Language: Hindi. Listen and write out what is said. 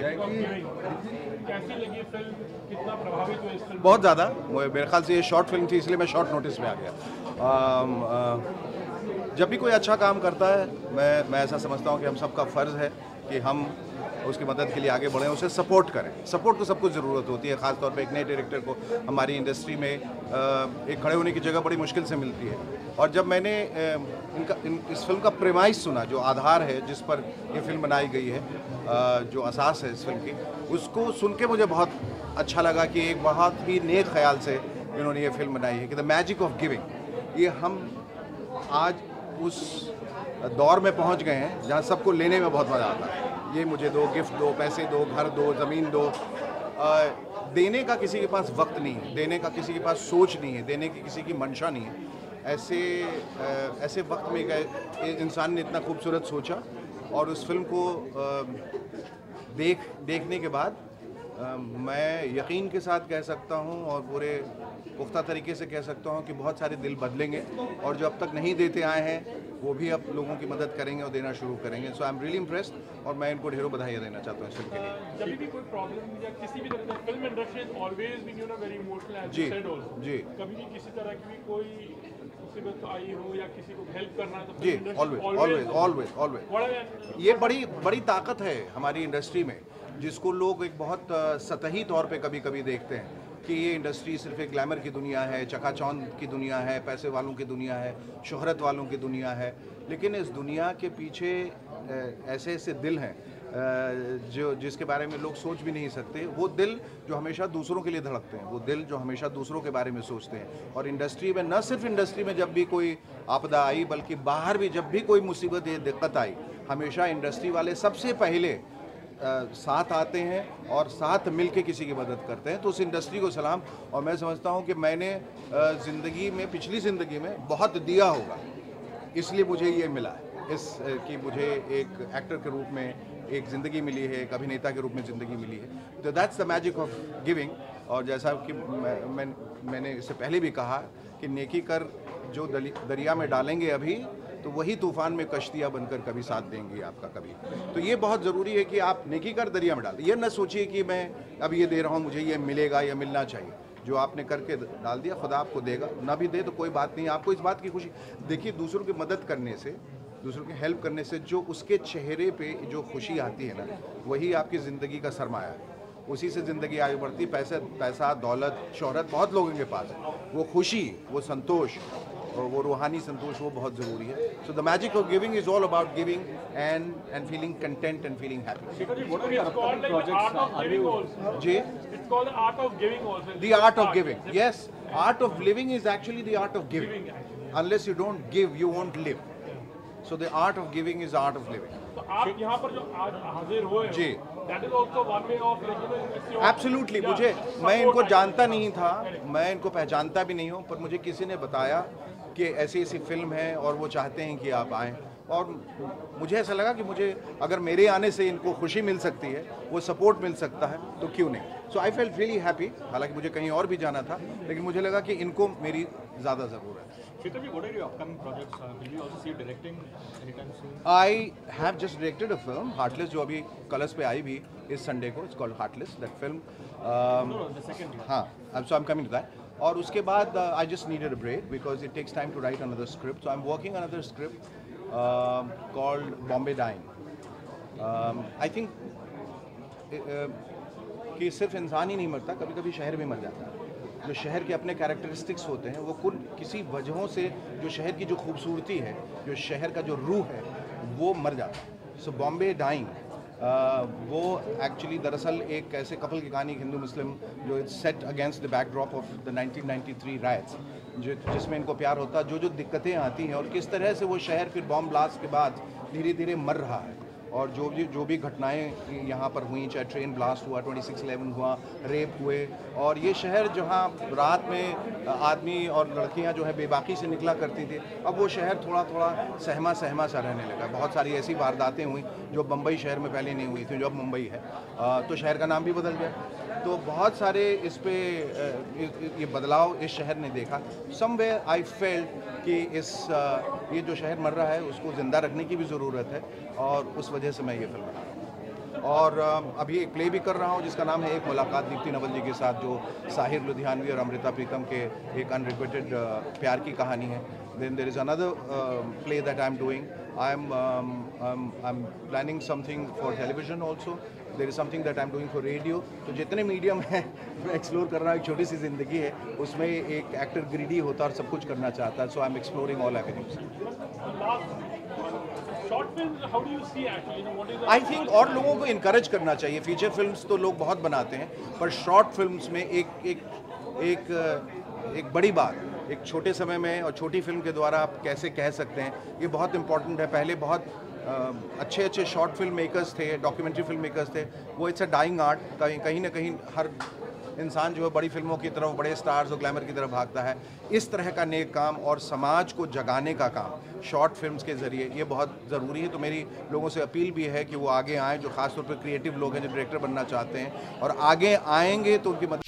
कैसी लगी फिल्म, कितना प्रभावित हुआ इस फिल्म? बहुत ज़्यादा। मेरे ख्याल से ये शॉर्ट फिल्म थी, इसलिए मैं शॉर्ट नोटिस में आ गया। जब भी कोई अच्छा काम करता है, मैं ऐसा समझता हूँ कि हम सबका फ़र्ज़ है कि हम उसकी मदद के लिए आगे बढ़ें, उसे सपोर्ट करें। सपोर्ट को सबको ज़रूरत होती है, ख़ास तौर पे एक नए डायरेक्टर को हमारी इंडस्ट्री में एक खड़े होने की जगह बड़ी मुश्किल से मिलती है। और जब मैंने इस फिल्म का प्रेमाइस सुना, जो आधार है जिस पर ये फिल्म बनाई गई है, जो असास है इस फिल्म की, उसको सुन के मुझे बहुत अच्छा लगा कि एक बहुत ही नेक ख्याल से इन्होंने ये फिल्म बनाई है कि द मैजिक ऑफ गिविंग। ये हम आज उस दौर में पहुंच गए हैं जहां सबको लेने में बहुत मज़ा आता है। ये मुझे दो, गिफ्ट दो, पैसे दो, घर दो, ज़मीन दो। देने का किसी के पास वक्त नहीं है, देने का किसी के पास सोच नहीं है, देने की किसी की मंशा नहीं है। ऐसे वक्त में एक इंसान ने इतना खूबसूरत सोचा, और उस फिल्म को देखने के बाद मैं यकीन के साथ कह सकता हूँ और पूरे पुख्ता तरीके से कह सकता हूँ कि बहुत सारे दिल बदलेंगे, और जो अब तक नहीं देते आए हैं वो भी अब लोगों की मदद करेंगे और देना शुरू करेंगे। सो आई एम रियली इम्प्रेस्ड, और मैं इनको ढेरों बधाई देना चाहता हूँ इस फिल्म के लिए। जब भी कोई प्रॉब्लम या किसी भी तरह का, film industry is always been very emotional, as ji you said also. जी, कभी भी किसी तरह की भी कोई मुसीबत आई हो या किसी को हेल्प करना है तो जी, ऑलवेज। ये बड़ी ताकत है हमारी इंडस्ट्री में, जिसको लोग एक बहुत सतही तौर पे कभी कभी देखते हैं कि ये इंडस्ट्री सिर्फ एक ग्लैमर की दुनिया है, चकाचौंध की दुनिया है, पैसे वालों की दुनिया है, शोहरत वालों की दुनिया है। लेकिन इस दुनिया के पीछे ऐसे ऐसे दिल हैं जिसके बारे में लोग सोच भी नहीं सकते। वो दिल जो हमेशा दूसरों के लिए धड़कते हैं, वो दिल जो हमेशा दूसरों के बारे में सोचते हैं। और इंडस्ट्री में, न सिर्फ इंडस्ट्री में जब भी कोई आपदा आई, बल्कि बाहर भी जब भी कोई मुसीबत या दिक्कत आई, हमेशा इंडस्ट्री वाले सबसे पहले साथ आते हैं और साथ मिलके किसी की मदद करते हैं। तो उस इंडस्ट्री को सलाम। और मैं समझता हूँ कि मैंने ज़िंदगी में, पिछली ज़िंदगी में बहुत दिया होगा, इसलिए मुझे ये मिला है, कि मुझे एक एक्टर के रूप में एक ज़िंदगी मिली है, एक अभिनेता के रूप में ज़िंदगी मिली है। तो that's the magic of giving. और जैसा कि मैंने इससे पहले भी कहा कि नेकी कर जो दरिया में डालेंगे अभी, तो वही तूफान में कश्तियाँ बनकर कभी साथ देंगी आपका कभी। तो ये बहुत ज़रूरी है कि आप नेकी कर दरिया में डाल दें। ये न सोचिए कि मैं अब ये दे रहा हूँ, मुझे ये मिलेगा या मिलना चाहिए। जो आपने करके डाल दिया, खुदा आपको देगा। ना भी दे तो कोई बात नहीं, आपको इस बात की खुशी। देखिए, दूसरों की मदद करने से, दूसरों की हेल्प करने से जो उसके चेहरे पे जो खुशी आती है ना, वही आपकी ज़िंदगी का सरमाया है। उसी से ज़िंदगी आगे बढ़ती। पैसा, दौलत, शोहरत बहुत लोगों के पास है। वो खुशी, वो संतोष, वो रूहानी संतोष, वो बहुत ज़रूरी है। So the magic of giving is all about giving and feeling content and feeling happy. जी, called the art of giving also. The art of giving, yes. Art of living is actually the art of giving. Unless you don't give, you won't live. So the art of giving is the art of living. तो आप यहाँ पर जो आज हाजिर हुए जी, that is also one way of absolutely. मैं इनको जानता नहीं था, मैं इनको पहचानता भी नहीं हूँ, पर मुझे किसी ने बताया कि ऐसी ऐसी फिल्म है और वो चाहते हैं कि आप आएँ। और मुझे ऐसा लगा कि मुझे अगर मेरे आने से इनको खुशी मिल सकती है, वो सपोर्ट मिल सकता है, तो क्यों नहीं। सो आई फेल्ट रियली हैप्पी। हालांकि मुझे कहीं और भी जाना था, लेकिन मुझे लगा कि इनको मेरी ज़्यादा ज़रूरत है। I have just directed a film, Heartless, जो अभी कलर्स पे आई भी इस संडे को। It's called Heartless, that film. हाँ, so I am coming to that. और उसके बाद I just needed a break because it takes time to write another script. So I am working another script called Bombay Dying. I think कि सिर्फ इंसान ही नहीं मरता, कभी कभी शहर भी मर जाता है। जो शहर के अपने कैरेक्टरिस्टिक्स होते हैं, वो किसी वजहों से जो शहर की जो खूबसूरती है, जो शहर का जो रूह है, वो मर जाता है। सो बॉम्बे डाइंग वो एक्चुअली दरअसल एक ऐसे कपल की कहानी, हिंदू मुस्लिम, जो it's set against the backdrop of the 1993 rights, जिसमें इनको प्यार होता, जो दिक्कतें आती हैं और किस तरह से वो शहर फिर बॉम्ब ब्लास्ट के बाद धीरे धीरे मर रहा है। और जो भी घटनाएं यहाँ पर हुई, चाहे ट्रेन ब्लास्ट हुआ, 26/11 हुआ, रेप हुए, और ये शहर जहाँ रात में आदमी और लड़कियाँ जो है बेबाकी से निकला करती थी, अब वो शहर थोड़ा थोड़ा सहमा सहमा सा रहने लगा। बहुत सारी ऐसी वारदातें हुई जो बम्बई शहर में पहले नहीं हुई थी, जो अब मुंबई है। तो शहर का नाम भी बदल गया। तो बहुत सारे इस पे ये बदलाव इस शहर ने देखा। समवेयर आई फेल्ट कि ये जो शहर मर रहा है, उसको ज़िंदा रखने की भी ज़रूरत है, और उस वजह से मैं ये फिल्म बना रहा हूँ। और अभी एक प्ले भी कर रहा हूँ जिसका नाम है एक मुलाकात दीप्ति नवल जी के साथ, जो साहिर लुधियानवी और अमृता प्रीतम के एक अनरिक्वेटेड प्यार की कहानी है. Then there is another play that I'm doing. I'm planning something for television also. There is something that I'm doing for radio. तो जितने मीडियम हैं मैं एक्सप्लोर कर रहा हूँ. एक छोटी सी ज़िंदगी है, उसमें एक एक्टर ग्रीडी होता है और सब कुछ करना चाहता है. So I'm exploring all avenues. Short film, how do you see actually, what is I think और लोगों को इनकरेज करना चाहिए. फीचर फिल्म्स तो लोग बहुत बनाते हैं, पर शॉर्ट फिल्म्स में एक बड़ी बात, एक छोटे समय में और छोटी फिल्म के द्वारा आप कैसे कह सकते हैं, ये बहुत इंपॉर्टेंट है. पहले बहुत अच्छे शॉर्ट फिल्म मेकर्स थे, डॉक्यूमेंट्री फिल्म मेकर्स थे. वो इट्स अ डाइंग आर्ट. कहीं ना कहीं हर इंसान जो है बड़ी फिल्मों की तरफ, बड़े स्टार्स और ग्लैमर की तरफ भागता है. इस तरह का नेक काम और समाज को जगाने का काम शॉर्ट फिल्म्स के ज़रिए ये बहुत ज़रूरी है. तो मेरी लोगों से अपील भी है कि वो आगे आएँ, जो ख़ासतौर पर क्रिएटिव लोग हैं, जो डायरेक्टर बनना चाहते हैं और आगे आएंगे तो उनकी मदद